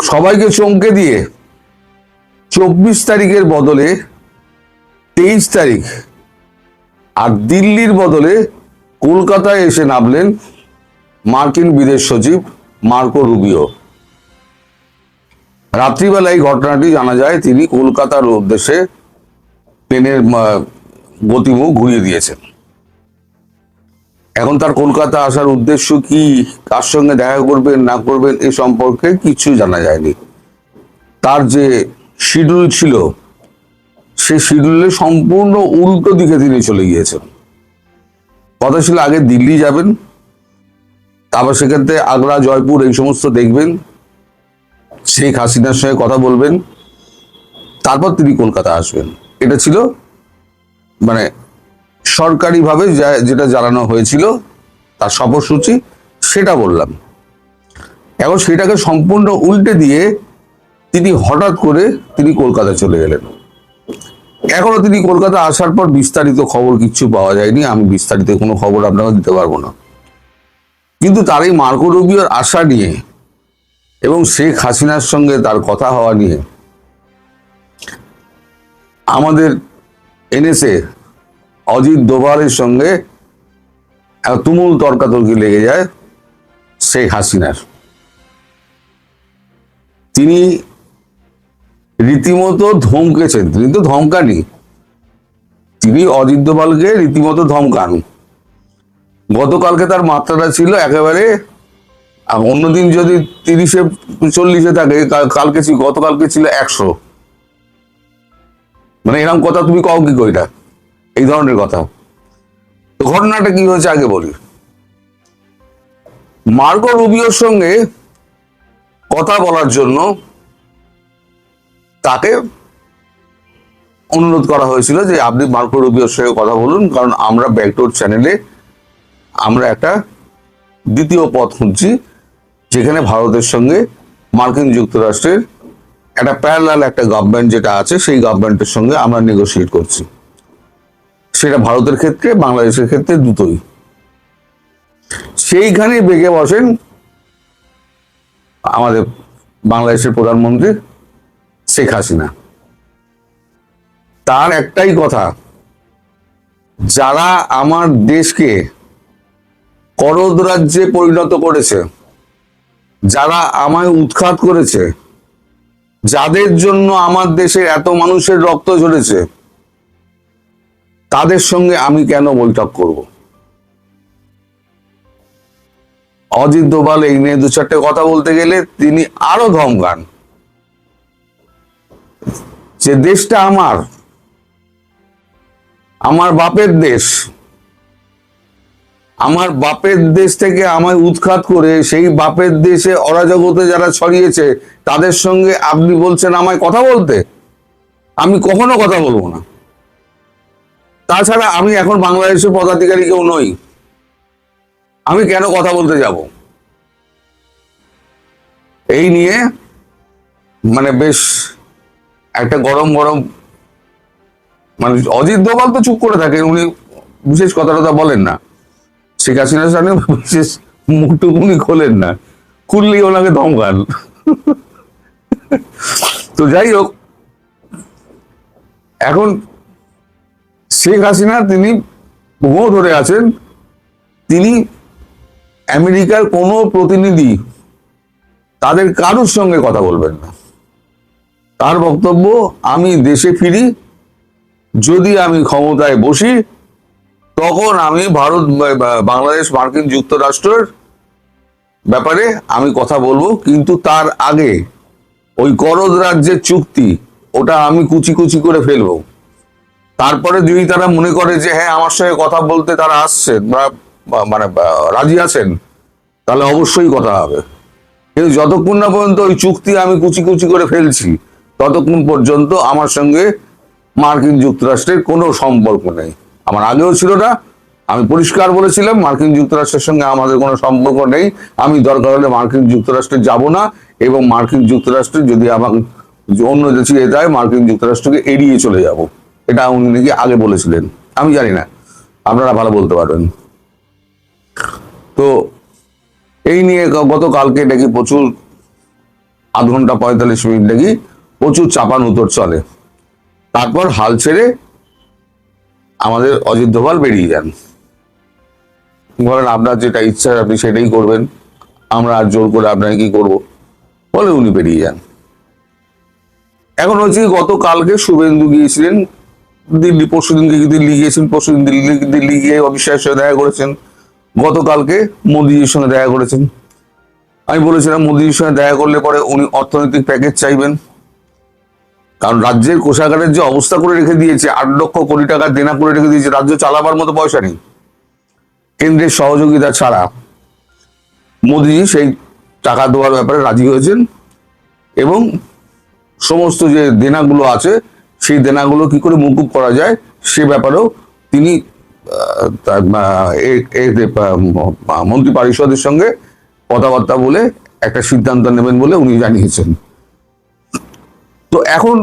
সবাইকে চমকে দিয়ে 24 তারিখের বদলে 23 তারিখ আর দিল্লির বদলে কলকাতায় এসে নামলেন মার্কিন বিদেশ সচিব মার্কো রুবিও। রাত্রিবেলা এই ঘটনাটি জানা যায়, তিনি কলকাতার উদ্দেশ্যে প্লেনের গতিমুখ ঘুরিয়ে দিয়েছেন। এখন তার কলকাতা আসার উদ্দেশ্য কি, কার সঙ্গে দেখা করবেন না করবেন এ সম্পর্কে কিছু জানা যায়নি। তার যে শিডিউল ছিল সেই শিডিউলে সম্পূর্ণ উল্টো দিকে তিনি চলে গিয়েছেন। কথা ছিল আগে দিল্লি যাবেন, তারপর সেক্ষেত্রে আগ্রা, জয়পুর এই সমস্ত দেখবেন, শেখ হাসিনার সঙ্গে কথা বলবেন, তারপর তিনি কলকাতা আসবেন। এটা ছিল মানে সরকারিভাবে যেটা জানানো হয়েছিল তার সফরসূচি, সেটা বললাম। এখন সেটাকে সম্পূর্ণ উল্টে দিয়ে তিনি হঠাৎ করে তিনি কলকাতা চলে গেলেন। এখনো তিনি কলকাতা আসার পর বিস্তারিত খবর কিচ্ছু পাওয়া যায়নি, আমি বিস্তারিত কোনো খবর আপনাকে দিতে পারবো না। কিন্তু তার এই মার্কো রুবিওর আশা নিয়ে এবং শেখ হাসিনার সঙ্গে তার কথা হওয়া নিয়ে আমাদের এনএসএ অজিত দোভালের সঙ্গে তুমুল তর্কাতর্কি লেগে যায় শেখ হাসিনার। তিনি রীতিমতো ধমকেছেন, তিনি তো ধমকানি, তিনি অজিত দোভালকে রীতিমতো ধমকান। গতকালকে তার মাত্রাটা ছিল একেবারে, অন্যদিন যদি 30-40 থাকে, গতকালকে ছিল 100। মানে এরকম কথা তুমি কও কি কইটা, এই ধরনের কথা। তো ঘটনাটা কি হয়েছে আগে বলি। মার্কো রুবিওর সঙ্গে কথা বলার জন্য তাকে অনুরোধ করা হয়েছিল যে আপনি মার্কো রুবিওর সঙ্গে কথা বলুন, কারণ আমরা ব্যাকডোর চ্যানেলে আমরা একটা দ্বিতীয় পথ খুঁজছি, যেখানে ভারতের সঙ্গে মার্কিন যুক্তরাষ্ট্রের একটা প্যারালাল একটা গভর্নমেন্ট যেটা আছে, সেই গভর্নমেন্টের সঙ্গে আমরা নেগোসিয়েট করছি। সেটা ভারতের ক্ষেত্রে, বাংলাদেশের ক্ষেত্রে দুটোই। সেইখানে বেগে বসেন আমাদের বাংলাদেশের প্রধানমন্ত্রী শেখ হাসিনা। তার একটাই কথা, যারা আমার দেশকে করদ রাজ্যে পরিণত করেছে, যারা আমায় উৎখাত করেছে, যাদের জন্য আমার দেশে এত মানুষের রক্ত ঝরেছে, তাদের সঙ্গে আমি কেন বৈঠক করব? অজিত দোভাল এই নিয়ে 2-4টে কথা বলতে গেলে তিনি আরো ধমকান যে দেশটা আমার বাপের দেশ, আমার বাপের দেশ থেকে আমায় উৎখাত করে সেই বাপের দেশে অরাজকতা যারা ছড়িয়েছে তাদের সঙ্গে আপনি বলছেন আমায় কথা বলতে? আমি কখনো কথা বলবো না। তাছাড়া আমি এখন বাংলাদেশের পদাধিকারী কেউ নই, আমি কেন কথা বলতে যাব? এই নিয়ে মানে বেশ একটা গরম মানে অজিত দোভাল তো চুপ করে থাকেন, উনি বিশেষ কথা বলেন না। শেখ হাসিনার সামনে বিশেষ মুখটুকুনি খোলেন না, খুললেই ওনাকে ধমকান। তো যাই হোক, এখন শেখ হাসিনা তিনি বহু ধরে আছেন, তিনি আমেরিকার কোনো প্রতিনিধি তাদের কারোর সঙ্গে কথা বলবেন না। তার বক্তব্য, আমি দেশে ফিরি, যদি আমি ক্ষমতায় বসি তখন আমি বাংলাদেশ মার্কিন যুক্তরাষ্ট্রের ব্যাপারে আমি কথা বলবো, কিন্তু তার আগে ওই করদ রাজ্যের চুক্তি ওটা আমি কুচি কুচি করে ফেলবো। তারপরে যদি তারা মনে করে যে হ্যাঁ আমার সঙ্গে কথা বলতে তারা আসছেন বা মানে রাজি আছেন, তাহলে অবশ্যই কথা হবে। কিন্তু যতক্ষণ না পর্যন্ত ওই চুক্তি আমি কুচি কুচি করে ফেলছি, ততক্ষণ পর্যন্ত আমার সঙ্গে মার্কিন যুক্তরাষ্ট্রের কোনো সম্পর্ক নেই। আমার আগেও ছিল না, আমি পরিষ্কার বলেছিলাম মার্কিন যুক্তরাষ্ট্রের সঙ্গে আমাদের কোনো সম্পর্ক নেই। আমি দরকার হলে মার্কিন যুক্তরাষ্ট্রে যাব না, এবং মার্কিন যুক্তরাষ্ট্রে যদি আমাকে অন্য দেশে যেতে হয় মার্কিন যুক্তরাষ্ট্রকে এড়িয়ে চলে যাব। এটা উনি নাকি আগে বলেছিলেন, আমি জানি না, আপনারা ভালো বলতে পারবেন। তো এই নিয়ে গতকালকে নাকি প্রচুর আধ ঘন্টা 45 মিনিট নাকি প্রচুর চাপান উতর চলে। তারপর হাল ছেড়ে আমাদের অজিত দোভাল বেরিয়ে যান, বলেন আপনার যেটা ইচ্ছা আপনি সেটাই করবেন, আমরা আর জোর করে আপনাকে কি করবো, বলে উনি বেরিয়ে যান। এখন হচ্ছে গতকালকে শুভেন্দু গিয়েছিলেন দিল্লি, পরশুদিনকে দিল্লি গিয়েছেন, পরশুদিন দিল্লি গিয়ে অমিত শাহের সঙ্গে দেখা করেছেন, গতকালকে মোদিজির সঙ্গে দেখা করেছেন। আমি বলেছিলাম মোদিজির সঙ্গে দেখা করলে পরে উনি অর্থনৈতিক প্যাকেজ চাইবেন, কারণ রাজ্যের কোষাগারের যে অবস্থা করে রেখে দিয়েছে, 8 লক্ষ কোটি টাকা দেনা করে রেখে দিয়েছে, রাজ্য চালাবার মতো পয়সা নেই কেন্দ্রের সহযোগিতা ছাড়া। মোদিজি সেই টাকা দেওয়ার ব্যাপারে রাজি হয়েছেন এবং সমস্ত যে দেনাগুলো আছে সেই দেনাগুলো কি করে মুকুব করা যায় সে ব্যাপারেও তিনি মন্ত্রী পরিষদের সঙ্গে কথাবার্তা বলে একটা সিদ্ধান্ত নেবেন বলে উনি জানিয়েছেন। তো এখন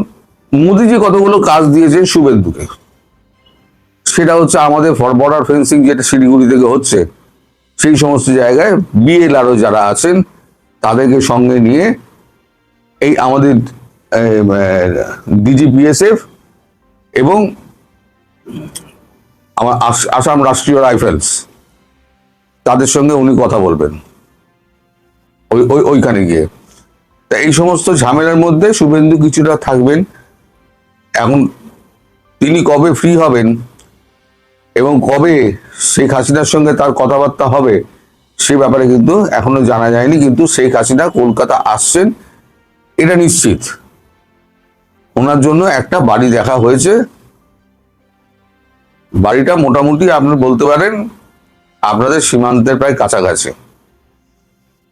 মোদিজি কতগুলো কাজ দিয়েছেন শুভেন্দুকে, সেটা হচ্ছে আমাদের বর্ডার ফেন্সিং যেটা শিলিগুড়ি থেকে হচ্ছে, সেই সমস্ত জায়গায় বিএলআরও যারা আছেন তাদেরকে সঙ্গে নিয়ে এই আমাদের ডিজিপিএসএফ এবং আমার আসাম রাষ্ট্রীয় রাইফেলস তাদের সঙ্গে উনি কথা বলবেন ওইখানে গিয়ে। তা এই সমস্ত ঝামেলার মধ্যে শুভেন্দু কিছুটা থাকবেন। এখন তিনি কবে ফ্রি হবেন এবং কবে শেখ হাসিনার সঙ্গে তার কথাবার্তা হবে সে ব্যাপারে কিন্তু এখনো জানা যায়নি, কিন্তু শেখ হাসিনা কলকাতা আসছেন এটা নিশ্চিত। ওনার জন্য একটা বাড়ি দেখা হয়েছে, বাড়িটা মোটামুটি আপনি বলতে পারেন আপনাদের সীমান্তের প্রায় কাছাকাছি।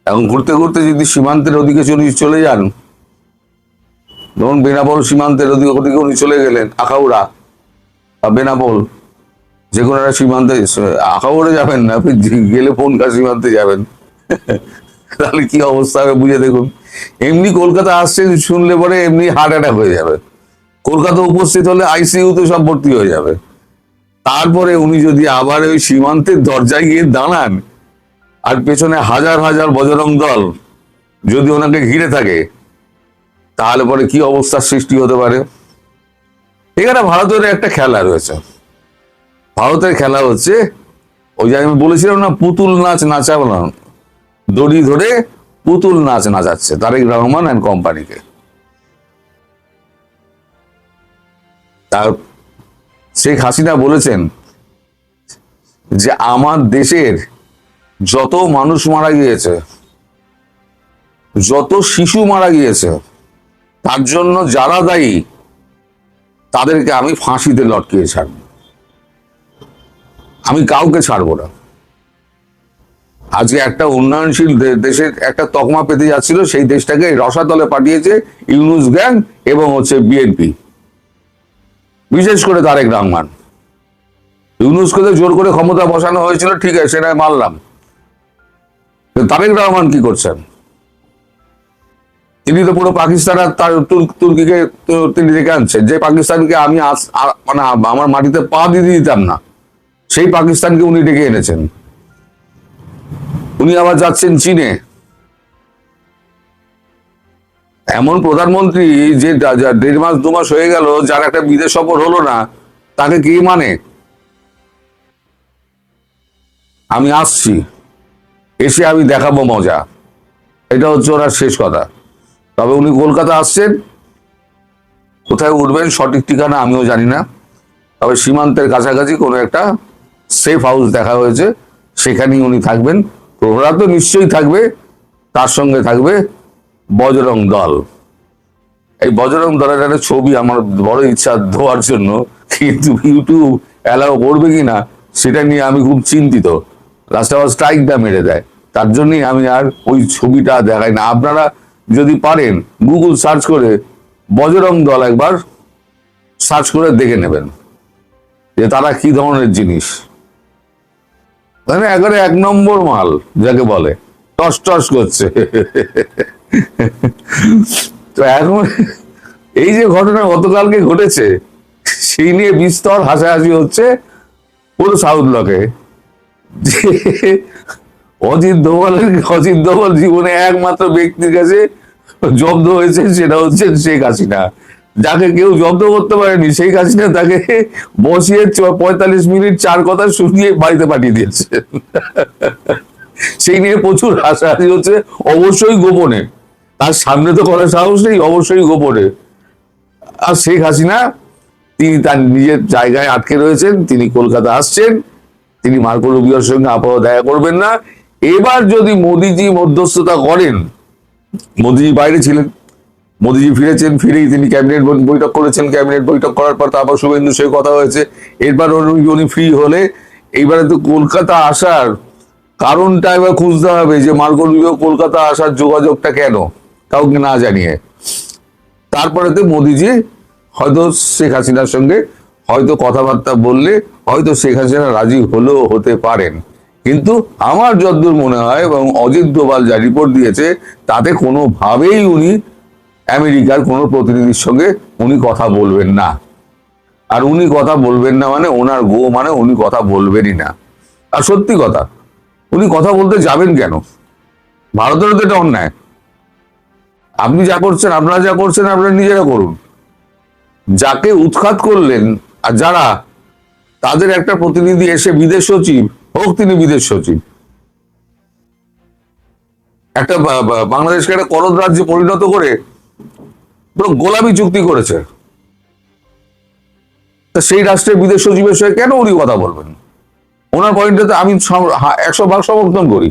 এখন ঘুরতে ঘুরতে যদি সীমান্তের ওদিকে চলে যান, ধরুন বেনাপোল সীমান্তের ওদিকে উনি চলে গেলেন, আখাউড়া বা বেনাপোল যে কোনো একটা সীমান্তে, আখাউড়ে যাবেন না, আপনি গেলে ফোনকা সীমান্তে যাবেন তাহলে কি অবস্থা হবে বুঝে দেখুন। এমনি কলকাতা আসছে শুনলে পরে এমনি হার্ট অ্যাটাক হয়ে যাবে, কলকাতা উপস্থিত হলে আইসিইউতে সব ভর্তি হয়ে যাবে। তারপরে উনি যদি আবার ওই সীমান্তের দরজায় গিয়ে দাঁড়ান আর পেছনে হাজার হাজার বজরং দল যদি ওনাকে ঘিরে থাকে, তাহলে পরে কি অবস্থার সৃষ্টি হতে পারে। এখানে ভারতের একটা খেলা রয়েছে, ভারতের খেলা হচ্ছে ওই যে আমি বলেছিলাম না পুতুল নাচ নাচাবো না, দড়ি ধরে পুতুল নাচ নাচাচ্ছে তারেক রহমান অ্যান্ড কোম্পানিকে। তার শেখ হাসিনা বলেছেন যে আমার দেশের যত মানুষ মারা গিয়েছে, যত শিশু মারা গিয়েছে, তার জন্য যারা দায়ী তাদেরকে আমি ফাঁসিতে লটকিয়ে ছাড়ব, আমি কাউকে ছাড়বো না। আজকে একটা উন্নয়নশীল দেশের একটা তকমা পেতে যাচ্ছিল, সেই দেশটাকে রসাতলে পাঠিয়েছে ইউনুস গ্যাং এবং হচ্ছে বিএনপি, বিশেষ করে তারেক রহমান। ইউনুসকে তো জোর করে ক্ষমতা বসানো হয়েছিল, ঠিক আছে সেটা মানলাম, তারেক রহমান কি করছেন? তিনি তো পুরো পাকিস্তান আর তার তুর্কিকে তিনি ডেকে আনছেন, যে পাকিস্তানকে আমি মানে আমার মাটিতে পা দিয়ে দিতাম না, সেই পাকিস্তানকে উনি ডেকে এনেছেন। উনি আবার যাচ্ছেন চীনে, এমন প্রধানমন্ত্রী যে 1.5 মাস 2 মাস হয়ে গেল যার একটা বিদেশ সফর হলো না, তাকে কি মানে? আমি আসছি, এসে আমি দেখাবো মজা, এটা হচ্ছে ওনার শেষ কথা। তবে উনি কলকাতা আসছেন, কোথায় উঠবেন সঠিক ঠিকানা আমিও জানি না, তবে সীমান্তের কাছাকাছি কোনো একটা সেফ হাউস দেখা হয়েছে, সেখানেই উনি থাকবেন। প্রহরা তো নিশ্চয়ই থাকবে, তার সঙ্গে থাকবে বজরং দল। এই বজরং দলের একটা ছবি আমার বড় ইচ্ছা দেওয়ার জন্য, কিন্তু ইউটিউব অ্যালাউ করবে কিনা সেটা নিয়ে আমি খুব চিন্তিত। লাস্টে আবার স্ট্রাইকটা মেরে দেয়, তার জন্যই আমি আর ওই ছবিটা দেখাই না। আপনারা যদি পারেন গুগল সার্চ করে বজরং দল একবার সার্চ করে দেখে নেবেন যে তারা কি ধরনের জিনিস, মানে একবারে 1 নম্বর মাল যাকে বলে, টস টস করছে। তো এখন এই যে ঘটনা গতকালকে ঘটেছে, সেই নিয়ে বিস্তর হাসাহাসি হচ্ছে পুরো সাউথ ব্লকে। অজিত দোভাল জীবনে একমাত্র ব্যক্তির কাছে জব্দ হয়েছে সেটা হচ্ছে শেখ হাসিনা, যাকে কেউ জব্দ করতে পারেনি। শেখ হাসিনা তাকে বসিয়ে 45 মিনিট চার কথা শুনিয়ে বাড়িতে পাঠিয়ে দিয়েছে। সেই নিয়ে প্রচুর হাসাহাসি হচ্ছে, অবশ্যই গোপনে। তার সামনে তো করার সাহস নেই, অবশ্যই গোপনে। আর শেখ হাসিনা তিনি তার নিজের জায়গায় আটকে রয়েছেন, তিনি কলকাতা আসছেন, তিনি মার্কো রুবিওর সঙ্গে আপাতত দেখা করবেন না। এবার যদি মোদিজি মধ্যস্থতা করেন, মোদিজি বাইরে ছিলেন, মোদিজি ফিরেছেন, ফিরেই তিনি ক্যাবিনেট বৈঠক করেছেন, ক্যাবিনেট বৈঠক করার পর তারপর শুভেন্দুর সঙ্গে কথা হয়েছে। এরপর উনি ফ্রি হলে এইবারে তো কলকাতা আসার কারণটা এবার খুঁজতে হবে, যে মার্কো রুবিও কলকাতা আসার যোগাযোগটা কেন, কাউকে না জানিয়ে। তারপরে তো মোদিজি হয়তো শেখ হাসিনার সঙ্গে হয়তো কথাবার্তা বললে হয়তো শেখ হাসিনা রাজি হলেও হতে পারেন। কিন্তু আমার যতদূর মনে হয়, এবং অজিত দোভাল যা রিপোর্ট দিয়েছে, তাতে কোনোভাবেই উনি আমেরিকার কোনো প্রতিনিধির সঙ্গে উনি কথা বলবেন না। আর উনি কথা বলবেন না মানে ওনার মানে উনি কথা বলবেনই না। আর সত্যি কথা, উনি কথা বলতে যাবেন কেন? ভারতেরও তো এটা অন্যায়। আপনি যা করছেন, আপনারা যা করছেন আপনারা নিজেরা করুন। যাকে উৎখাত করলেন আর যারা, তাদের একটা প্রতিনিধি এসে বিদেশ সচিব হোক, তিনি বিদেশ সচিব, একটা বাংলাদেশকে একটা করদ রাজ্যে পরিণত করে পুরো গোলামি চুক্তি করেছে। তা সেই রাষ্ট্রের বিদেশ সচিবের সঙ্গে কেন উনি কথা বলবেন? ওনার পয়েন্টটাতে আমি 100 ভাগ সমর্থন করি,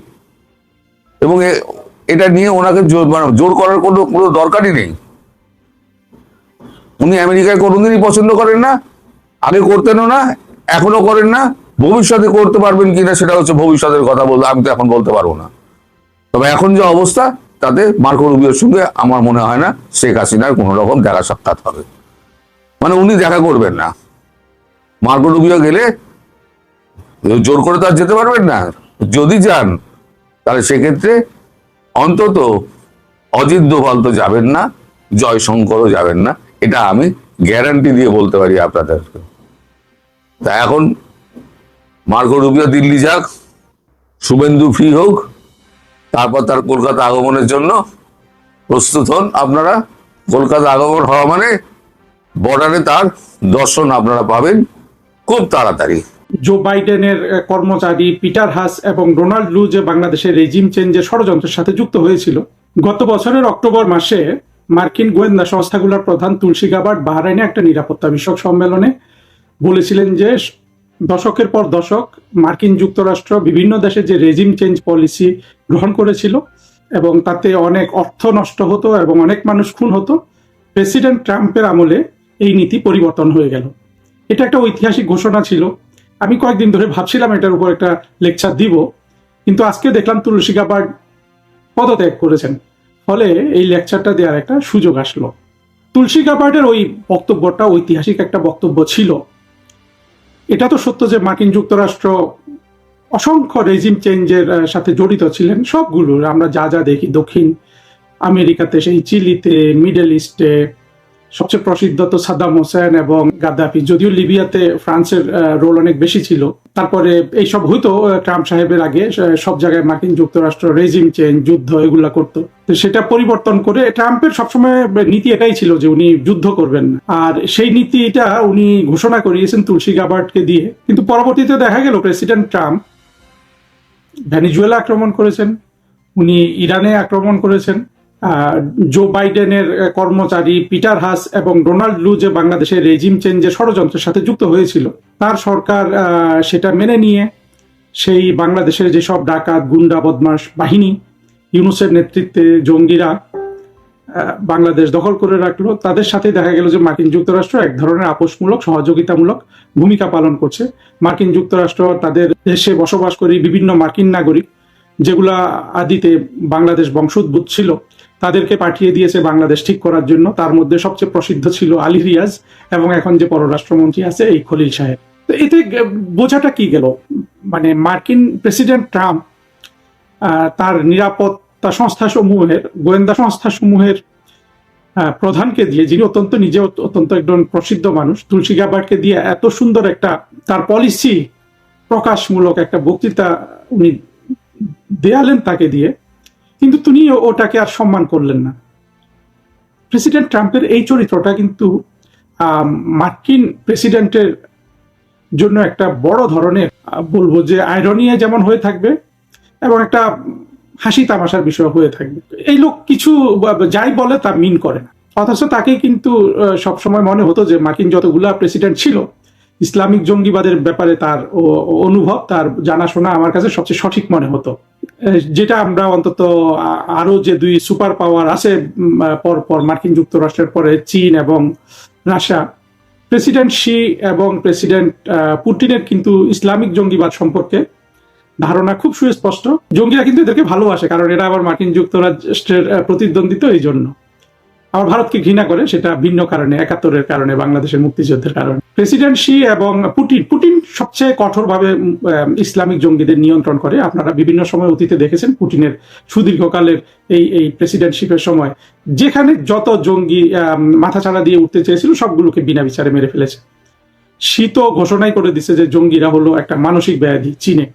এবং এটা নিয়ে ওনাকে জোর করার কোনো কোনো দরকারই নেই। উনি আমেরিকায় কোনোদিনই পছন্দ করেন না, আগে করতেনও না, এখনো করেন না, ভবিষ্যতে করতে পারবেন কিনা সেটা হচ্ছে ভবিষ্যতের কথা, বলতে আমি তো এখন বলতে পারবো না। তবে এখন যে অবস্থা, তাতে মার্কো রুবিওর সঙ্গে আমার মনে হয় না শেখ হাসিনার কোনো রকম দেখা সাক্ষাৎ হবে। মানে উনি দেখা করবেন না। মার্কো রুবিও গেলে জোর করে তো আর যেতে পারবেন না। যদি যান তাহলে সেক্ষেত্রে অন্তত অজিত দোভাল তো যাবেন না, জয়শঙ্করও যাবেন না, এটা আমি গ্যারান্টি দিয়ে বলতে পারি আপনাদেরকে। তা এখন মার্কো রুবিও দিল্লি যাক, শুভেন্দু ফ্রি হোক, তারপর তার কলকাতা আগমনের জন্য প্রস্তুত হন আপনারা। কলকাতা আগমন হওয়া মানে বর্ডারে তার দর্শন আপনারা পাবেন খুব তাড়াতাড়ি। জো বাইডেনের কর্মচারী পিটার হাস এবং ডোনাল্ড লু যে বাংলাদেশের রেজিম চেঞ্জের ষড়যন্ত্রের সাথে যুক্ত হয়েছিল, গত বছরের অক্টোবর মাসে মার্কিন গোয়েন্দা সংস্থাগুলোর প্রধান তুলসী গাবার্ড বাহরাইনে একটা নিরাপত্তা বিষয়ক সম্মেলনে বলেছিলেন যে দশকের পর দশক মার্কিন যুক্তরাষ্ট্র বিভিন্ন দেশে যে রেজিম চেঞ্জ পলিসি গ্রহণ করেছিল এবং তাতে অনেক অর্থ নষ্ট হতো এবং অনেক মানুষ খুন হতো, প্রেসিডেন্ট ট্রাম্পের আমলে এই নীতি পরিবর্তন হয়ে গেল। এটা একটা ঐতিহাসিক ঘোষণা ছিল। আমি কয়েকদিন ধরে ভাবছিলাম এটার উপর একটা লেকচার দিব, কিন্তু আজকে দেখলাম তুলসী গাবার্ড পদত্যাগ করেছেন, ফলে এই লেকচারটা দেওয়ার একটা সুযোগ আসলো। তুলসী গাবার্ডের ওই বক্তব্যটা ঐতিহাসিক একটা বক্তব্য ছিল। এটা তো সত্য যে মার্কিন যুক্তরাষ্ট্র অসংখ্য রেজিম চেঞ্জের সাথে জড়িত ছিলেন, সবগুলো আমরা যা যা দেখি, দক্ষিণ আমেরিকাতে, সেই চিলিতে, মিডল ইস্টে, সবচেয়ে প্রসিদ্ধ তো সাদ্দাম হোসেন এবং গাদ্দাফি, যদিও লিবিয়াতে ফ্রান্সের রোল অনেক বেশি ছিল। তারপরে এইসব হয়তো ট্রাম্প সাহেবের আগে সব জায়গায় মার্কিন যুক্তরাষ্ট্র রেজিম চেঞ্জ, যুদ্ধ এগুলা করতো। তো সেটা পরিবর্তন করে ট্রাম্পের সবসময় নীতি এটাই ছিল যে উনি যুদ্ধ করবেন না, আর সেই নীতিটা উনি ঘোষণা করিয়েছেন তুলসী গাবার্ডকে দিয়ে। কিন্তু পরবর্তীতে দেখা গেল প্রেসিডেন্ট ট্রাম্প ভেনিজুয়েলা আক্রমণ করেছেন, উনি ইরানে আক্রমণ করেছেন। জো বাইডেনের কর্মচারী পিটার হাস এবং ডোনাল্ড লু যে বাংলাদেশের রেজিম চেঞ্জের ষড়যন্ত্রের সাথে যুক্ত হয়েছিল, তার সরকার সেটা মেনে নিয়ে সেই বাংলাদেশের যেসব ডাকাত, গুন্ডা, বদমাশ বাহিনী, ইউনূসের নেতৃত্বে জঙ্গিরা বাংলাদেশ দখল করে রাখলো, তাদের সাথে দেখা গেল যে মার্কিন যুক্তরাষ্ট্র এক ধরনের আপোষমূলক, সহযোগিতামূলক ভূমিকা পালন করছে। মার্কিন যুক্তরাষ্ট্র তাদের দেশে বসবাস করি বিভিন্ন মার্কিন নাগরিক, যেগুলা আদিতে বাংলাদেশ বংশোদ্ভূত ছিল, তাদেরকে পাঠিয়ে দিয়েছে বাংলাদেশ ঠিক করার জন্য। তার মধ্যে সবচেয়ে প্রসিদ্ধ ছিল আলী রিয়াজ এবং এখন যে পররাষ্ট্রমন্ত্রী আছে এই খলিল সাহেব। তো এতে বোঝাটা কি গেল, মানে মার্কিন প্রেসিডেন্ট ট্রাম্প তার নিরাপত্তা সংস্থাসমূহের, গোয়েন্দা সংস্থাসমূহের প্রধানকে দিয়ে, যিনি অত্যন্ত নিজে অত্যন্ত একজন প্রসিদ্ধ মানুষ, তুলসী গাবার্ডকে দিয়ে এত সুন্দর একটা তার পলিসি প্রকাশমূলক একটা বক্তৃতা উনি দেয়ালেন তাকে দিয়ে, কিন্তু তিনি ওটাকে আর সম্মান করলেন না। প্রেসিডেন্ট ট্রাম্পের এই চরিত্রটা কিন্তু মার্কিন প্রেসিডেন্টের জন্য একটা বড় ধরনের বলবো যে আইরনিয়া যেমন হয়ে থাকবে এবং একটা হাসি তামাশার বিষয় হয়ে থাকবে। এই লোক কিছু যাই বলে তা মিন করে না, অথচ তাকে কিন্তু সবসময় মনে হতো যে মার্কিন যতগুলা প্রেসিডেন্ট ছিল ইসলামিক জঙ্গিবাদের ব্যাপারে তার অনুভব, তার জানাশোনা আমার কাছে সবচেয়ে সঠিক মনে হতো। যেটা আমরা অন্তত আরো যে দুই সুপার পাওয়ার আছে পর মার্কিন যুক্তরাষ্ট্রের পরে চীন এবং রাশিয়া, প্রেসিডেন্ট শি এবং প্রেসিডেন্ট পুতিনের কিন্তু ইসলামিক জঙ্গিবাদ সম্পর্কে ধারণা খুব সুস্পষ্ট। জঙ্গিরা কিন্তু এদেরকে ভালোবাসে, কারণ এরা আবার মার্কিন যুক্তরাষ্ট্রের প্রতিদ্বন্দ্বী, তো এই জন্য আবার ভারতকে ঘৃণা করে, সেটা ভিন্ন কারণে, ৭১-এর কারণে, বাংলাদেশের মুক্তিযুদ্ধের কারণে। প্রেসিডেন্ট শি এবং পুতিন সবচেয়ে কঠোরভাবে ইসলামিক জঙ্গিদের নিয়ন্ত্রণ করে। আপনারা বিভিন্ন সময় অতীতে দেখেছেন পুতিনের সুদীর্ঘকালের এই প্রেসিডেন্টশিপের সময় যেখানে যত জঙ্গি মাথাছাড়া দিয়ে উঠতে চেয়েছিল সবগুলোকে বিনা বিচারে মেরে ফেলেছে। শি তো ঘোষণাই করে দিছে যে জঙ্গিরা হলো একটা মানসিক ব্যাধি চীনে।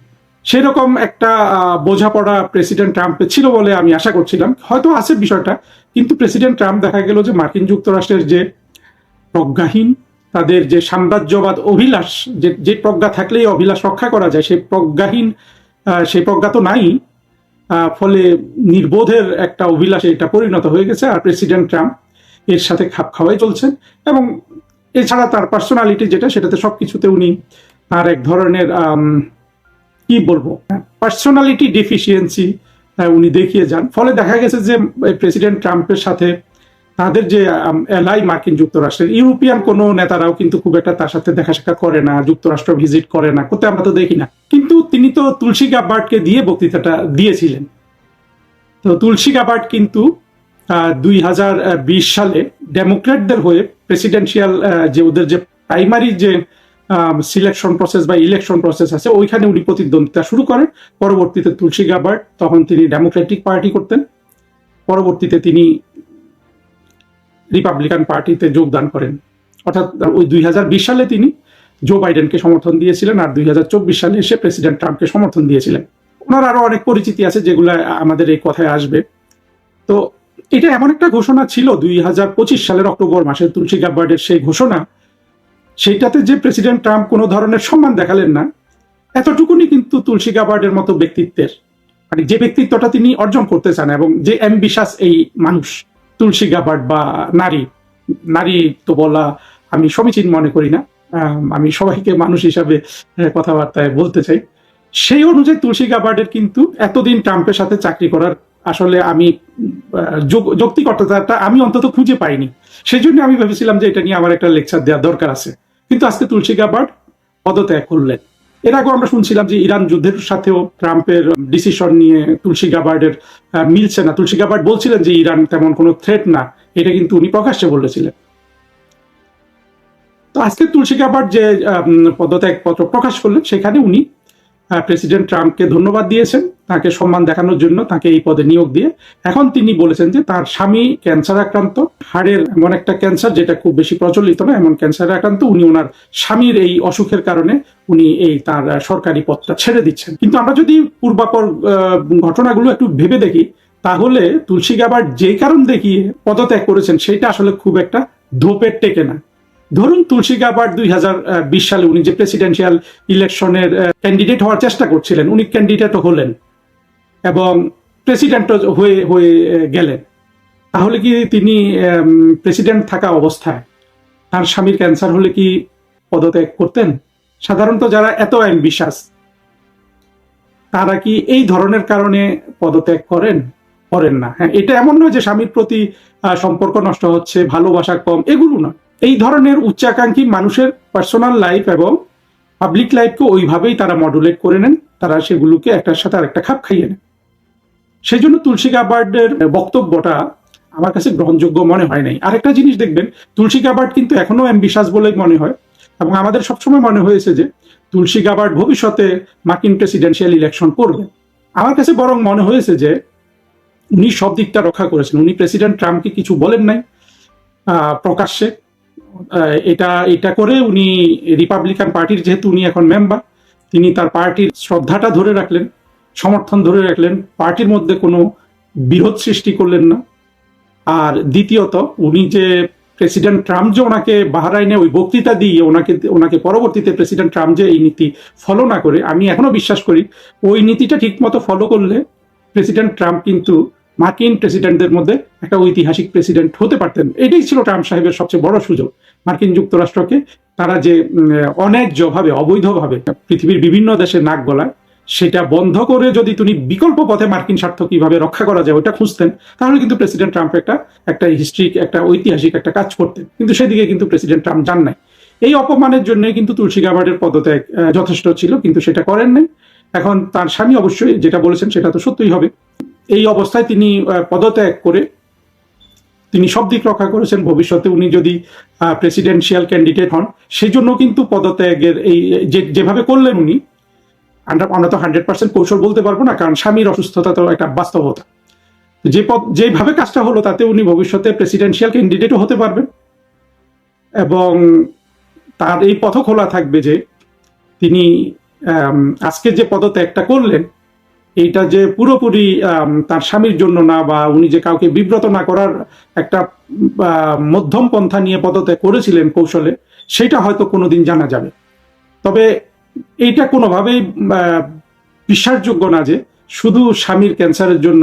সেরকম একটা বোঝাপড়া প্রেসিডেন্ট ট্রাম্পের ছিল বলে আমি আশা করছিলাম, হয়তো আছে বিষয়টা, কিন্তু প্রেসিডেন্ট ট্রাম্প দেখা গেল যে মার্কিন যুক্তরাষ্ট্রের যে প্রজ্ঞাহীন, তাদের যে সাম্রাজ্যবাদ অভিলাষ, যে প্রজ্ঞা থাকলেই অভিলাষ রক্ষা করা যায়, সেই প্রজ্ঞাহীন, সেই প্রজ্ঞা তো নাই, ফলে নির্বোধের একটা অভিলাষে এটা পরিণত হয়ে গেছে। আর প্রেসিডেন্ট ট্রাম্প এর সাথে খাপ খাওয়াই চলছেন, এবং এছাড়া তার পার্সোনালিটি যেটা, সেটাতে সবকিছুতে উনি তার এক ধরনের কি বলবো পার্সোনালিটি ডেফিসিয়েন্সি উনি দেখিয়ে যান। ফলে দেখা গেছে যে প্রেসিডেন্ট ট্রাম্পের সাথে তাদের যে এলাই মার্কিন যুক্তরাষ্ট্রের ইউরোপিয়ান কোনো নেতারাও কিন্তু খুব একটা তার সাথে দেখা সাক্ষাৎ করে না, যুক্তরাষ্ট্র ভিজিট করে না, করতে আমরা তো দেখি না। কিন্তু তিনি তো তুলসী গাবার্ডকে দিয়ে বক্তৃতাটা দিয়েছিলেন। তো তুলসী গাবার্ড কিন্তু 2020 সালে ডেমোক্র্যাটদের হয়ে প্রেসিডেন্সিয়াল যে ওদের যে প্রাইমারি যে সিলেকশন প্রসেস বা ইলেকশন প্রসেস আছে, ওইখানে উনি প্রতিদ্বন্দ্বিতা শুরু করেন। পরবর্তীতে তুলসী গাবার্ড, তখন তিনি ডেমোক্রেটিক পার্টি করতেন, পরবর্তীতে তিনি রিপাবলিকান পার্টিতে যোগদান করেন। অর্থাৎ ওই 2020 সালে তিনি জো বাইডেনকে সমর্থন দিয়েছিলেন, আর 2024 সালে এসে প্রেসিডেন্ট ট্রাম্পকে সমর্থন দিয়েছিলেন। ওনার আরো অনেক পরিচিতি আছে যেগুলো আমাদের এই কথায় আসবে। তো এটা এমন একটা ঘোষণা ছিল 2025 সালের অক্টোবর মাসে তুলসী গাবার্ডের সেই ঘোষণা, সেইটাতে যে প্রেসিডেন্ট ট্রাম্প কোনো ধরনের সম্মান দেখালেন না, এতটুকুনি কিন্তু তুলসী গাবার্ডের মতো ব্যক্তিত্বের, মানে যে ব্যক্তিত্বটা তিনি অর্জন করতে চান এবং যে অ্যাম্বিশাস এই মানুষ তুলসী গাবার্ড, বা নারী তো বলা আমি সমীচীন মনে করি না, আমি সবাইকে মানুষ হিসাবে কথাবার্তায় বলতে চাই। সেই অনুযায়ী তুলসী গাবার্ডের কিন্তু এতদিন ট্রাম্পের সাথে চাকরি করার আসলে আমি যৌক্তিকতাটা আমি অন্তত খুঁজে পাইনি। সেই জন্য আমি ভেবেছিলাম যে এটা নিয়ে আমার একটা লেকচার দেওয়া দরকার আছে। কিন্তু আজকে তুলসী গাবার্ড পদত্যাগ করলেন। এর আগেও আমরা শুনছিলাম যে ইরান যুদ্ধের সাথেও ট্রাম্পের ডিসিশন নিয়ে তুলসী গাবার্ডের মিলছে না। তুলসী গাবার্ড বলছিলেন যে ইরান তেমন কোনো থ্রেট না, এটা কিন্তু উনি প্রকাশ্যে বলেছিলেন। তো আজকে তুলসী গাবার্ড যে পদত্যাগ পত্র প্রকাশ করলেন, সেখানে উনি প্রেসিডেন্ট ট্রাম্পকে ধন্যবাদ দিয়েছেন, তাকে সম্মান দেখানোর জন্য তাকে এই পদে নিয়োগ দিয়ে। এখন তিনি বলেছেন যে তার স্বামী ক্যান্সার আক্রান্ত, হাড়ের এমন একটা ক্যান্সার যেটা খুব বেশি প্রচলিত না, এমন ক্যান্সারে আক্রান্ত। উনি ওনার স্বামীর এই অসুখের কারণে উনি এই তার সরকারি পদটা ছেড়ে দিচ্ছেন। কিন্তু আমরা যদি পূর্বাপর ঘটনাগুলো একটু ভেবে দেখি, তাহলে তুলসী গাবার্ড যেই কারণ দেখিয়ে পদত্যাগ করেছেন সেটা আসলে খুব একটা ধোপের টেকে না। ধরুন তুলসী গাবার্ড 2020 সালে উনি যে প্রেসিডেন্সিয়াল ইলেকশনের ক্যান্ডিডেট হওয়ার চেষ্টা করছিলেন, উনি ক্যান্ডিডেটও হলেন এবং প্রেসিডেন্ট হয়ে গেলেন, তাহলে কি তিনি প্রেসিডেন্ট থাকা অবস্থায় তার স্বামীর ক্যান্সার হলে কি পদত্যাগ করতেন? সাধারণত যারা এত অ্যাম্বিশাস তারা কি এই ধরনের কারণে পদত্যাগ করেন না। হ্যাঁ, এটা এমন নয় যে স্বামীর প্রতি সম্পর্ক নষ্ট হচ্ছে, ভালোবাসা কম, এগুলো নয়। এই ধরনের উচ্চাকাঙ্ক্ষী মানুষের পার্সোনাল লাইফ এবং পাবলিক লাইফকে ওইভাবেই তারা মডুলেট করে নেন, তারা সেগুলোকে একটার সাথে আরেকটা খাপ খাইয়ে নেন। সেই জন্য তুলসী গাবার্ডের বক্তব্যটা আমার কাছে গ্রহণযোগ্য মনে হয় নাই। আরেকটা জিনিস দেখবেন, তুলসী গাবার্ড কিন্তু এখনো অ্যাম্বিশাস বলেই মনে হয়, এবং আমাদের সবসময় মনে হয়েছে যে তুলসী গাবার্ড ভবিষ্যতে মার্কিন প্রেসিডেন্সিয়াল ইলেকশন করবেন। আমার কাছে বরং মনে হয়েছে যে উনি সব দিকটা রক্ষা করেছেন। উনি প্রেসিডেন্ট ট্রাম্পকে কিছু বলেন নাই প্রকাশ্যে, এটা করে উনি রিপাবলিকান পার্টির, যেহেতু উনি এখন মেম্বার, তিনি তার পার্টির শ্রদ্ধাটা ধরে রাখলেন, সমর্থন ধরে রাখলেন, পার্টির মধ্যে কোনো বিরোধ সৃষ্টি করলেন না। আর দ্বিতীয়ত উনি যে প্রেসিডেন্ট ট্রাম্প যে ওনাকে বাহরাইনে ওই বক্তৃতা দিয়ে ওনাকে পরবর্তীতে প্রেসিডেন্ট ট্রাম্প যে এই নীতি ফলো না করে, আমি এখনো বিশ্বাস করি ওই নীতিটা ঠিক মতো ফলো করলে প্রেসিডেন্ট ট্রাম্প কিন্তু মার্কিন প্রেসিডেন্টদের মধ্যে একটা ঐতিহাসিক প্রেসিডেন্ট হতে পারতেন। এটাই ছিল ট্রাম্প সাহেবের সবচেয়ে বড় সুযোগ। মার্কিন যুক্তরাষ্ট্রকে তারা যে অন্যায্যভাবে অবৈধভাবে পৃথিবীর বিভিন্ন দেশে নাক গলায়, সেটা বন্ধ করে যদি তিনি বিকল্প পথে মার্কিন স্বার্থ কিভাবে রক্ষা করা যায় ওটা খুঁজতেন, তাহলে কিন্তু প্রেসিডেন্ট ট্রাম্প একটা হিস্ট্রিক, একটা ঐতিহাসিক একটা কাজ করতেন। কিন্তু সেদিকে কিন্তু প্রেসিডেন্ট ট্রাম্প যান নাই। এই অপমানের জন্য কিন্তু তুলসী গাবার্ডের পদত্যাগ যথেষ্ট ছিল, কিন্তু সেটা করেন নাই। এখন তার স্বামী অবশ্যই যেটা বলেছেন সেটা তো সত্যই হবে। এই অবস্থায় তিনি পদত্যাগ করে তিনি সব দিক রক্ষা করেছেন। ভবিষ্যতে উনি যদি প্রেসিডেন্সিয়াল ক্যান্ডিডেট হন, সেই জন্য কিন্তু পদত্যাগের এই যেভাবে করলেন উনি, আমরা তো 100% কৌশল বলতে পারবো না, কারণ স্বামীর অসুস্থতা তো একটা বাস্তবতা। যেভাবে কাজটা হলো তাতে উনি ভবিষ্যতে প্রেসিডেন্সিয়াল ক্যান্ডিডেটও হতে পারবেন, এবং তার এই পথ খোলা থাকবে যে তিনি আজকে যে পদত্যাগটা করলেন এইটা যে পুরোপুরি তার স্বামীর জন্য না, বা উনি যে কাউকে বিব্রত না করার একটা মধ্যম পন্থা নিয়ে পদত্যাগ করেছিলেন কৌশলে, সেটা হয়তো কোনোদিন জানা যাবে। তবে এইটা কোনোভাবেই বিশ্বাসযোগ্য না যে শুধু স্বামীর ক্যান্সারের জন্য